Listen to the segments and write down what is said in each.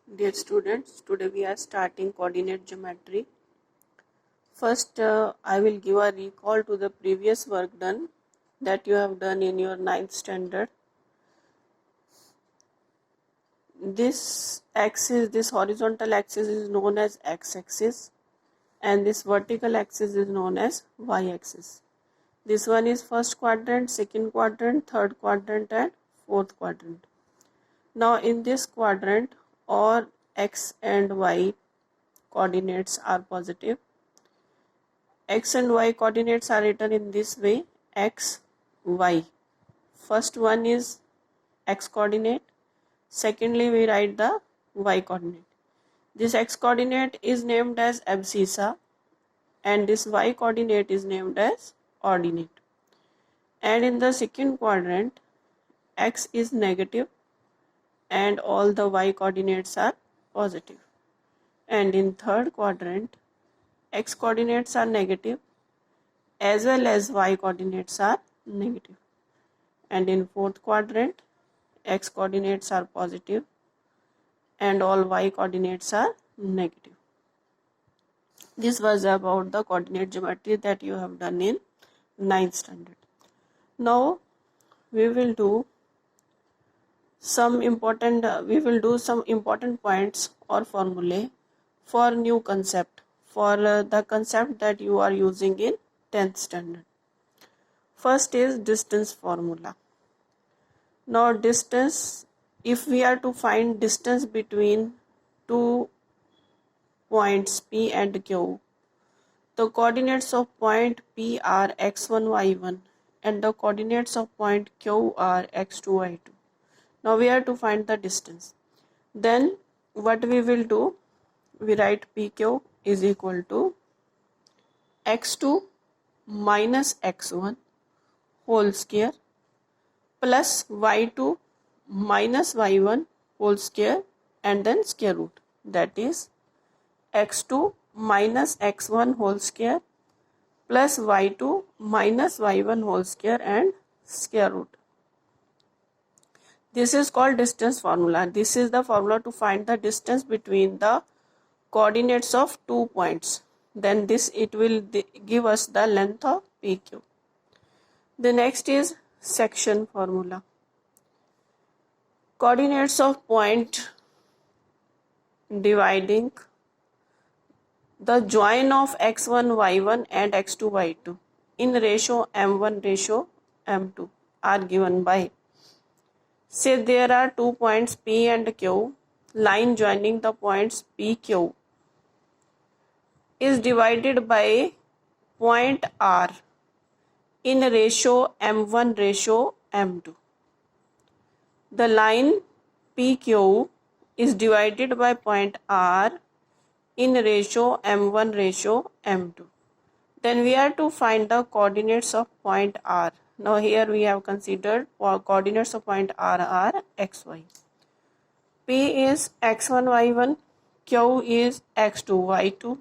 Dear students, today we are starting coordinate geometry. First, I will give a recall to the previous work done that you have done in your 9th standard. This axis, this horizontal axis is known as x-axis and this vertical axis is known as y-axis. This one is first quadrant, second quadrant, third quadrant and fourth quadrant. Now in this quadrant, all x and y coordinates are positive. X and y coordinates are written in this way: x, y. First one is x coordinate. Secondly, we write the y coordinate. This x coordinate is named as abscissa and this y coordinate is named as ordinate. And in the second quadrant, x is negative and all the y coordinates are positive. And in third quadrant, x coordinates are negative as well as y coordinates are negative. And in fourth quadrant, x coordinates are positive and all y coordinates are negative. This was about the coordinate geometry that you have done in 9th standard. Now we will do some important points or formulae for new concept, for the concept that you are using in 10th standard. First is distance formula. Now distance, if we are to find distance between two points P and Q, the coordinates of point P are x1, y1 and the coordinates of point Q are x2, y2. Now we are to find the distance. Then what we will do, we write PQ is equal to x2 minus x1 whole square plus y2 minus y1 whole square and then square root. That is x2 minus x1 whole square plus y2 minus y1 whole square and square root. This is called distance formula. This is the formula to find the distance between the coordinates of 2 points. Then it will give us the length of PQ. The next is section formula. Coordinates of point dividing the join of x1, y1 and x2, y2 in ratio m1 ratio m2 are given by, say there are 2 points P and Q, line joining the points PQ is divided by point R in ratio m1 ratio m2. The line PQ is divided by point R in ratio m1 ratio m2. Then we are to find the coordinates of point R. Now here we have considered coordinates of point R are xy. P is x1, y1, Q is x2, y2,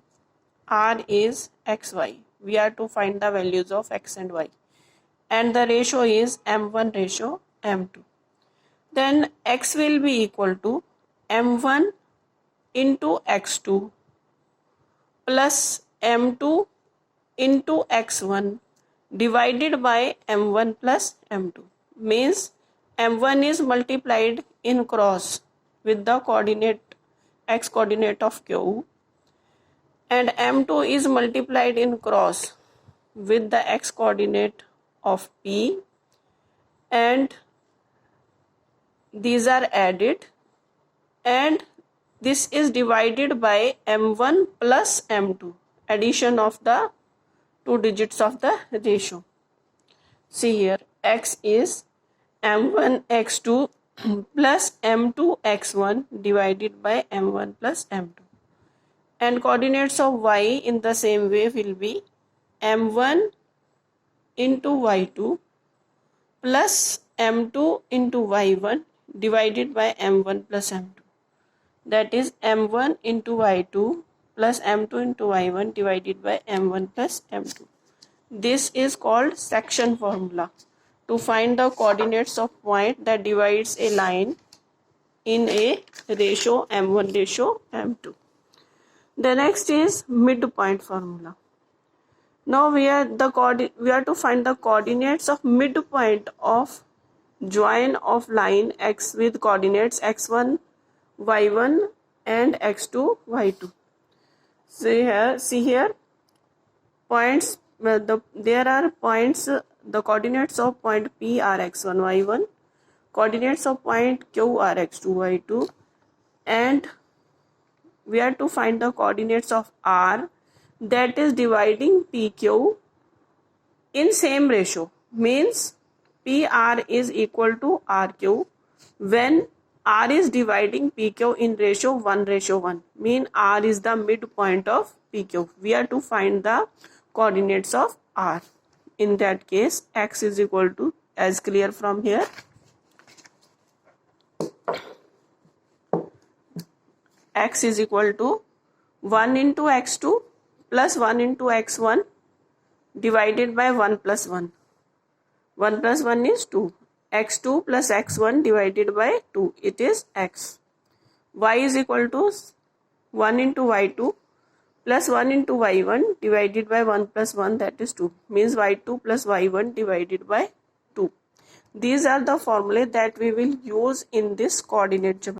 R is xy. We are to find the values of x and y. And the ratio is m1 ratio m2. Then x will be equal to m1 into x2 plus m2 into x1 divided by m1 plus m2. Means m1 is multiplied in cross with the coordinate x coordinate of Q and m2 is multiplied in cross with the x coordinate of P, and these are added and this is divided by m1 plus m2, addition of the two digits of the ratio. See here, x is m1 x2 plus m2 x1 divided by m1 plus m2. And coordinates of y in the same way will be m1 into y2 plus m2 into y1 divided by m1 plus m2. That is m1 into y2 plus m2 into y1 divided by m1 plus m2. This is called section formula to find the coordinates of point that divides a line in a ratio m1 ratio m2. The next is midpoint formula. Now we are to find the coordinates of midpoint of join of line x with coordinates x1 y1 and x2 y2. See here points, there are points, the coordinates of point P are x1 y1, coordinates of point Q are x2 y2, and we are to find the coordinates of R, that is dividing PQ in same ratio, means PR is equal to RQ when R is dividing PQ in ratio 1:1, mean R is the midpoint of PQ. We are to find the coordinates of R. In that case, x is equal to, as clear from here, x is equal to 1 into x2 plus 1 into x1 divided by 1 plus 1. 1 plus 1 is 2. x2 plus x1 divided by 2. It is x. Y is equal to 1 into y2 plus 1 into y1 divided by 1 plus 1, that is 2. Means y2 plus y1 divided by 2. These are the formulae that we will use in this coordinate geometry.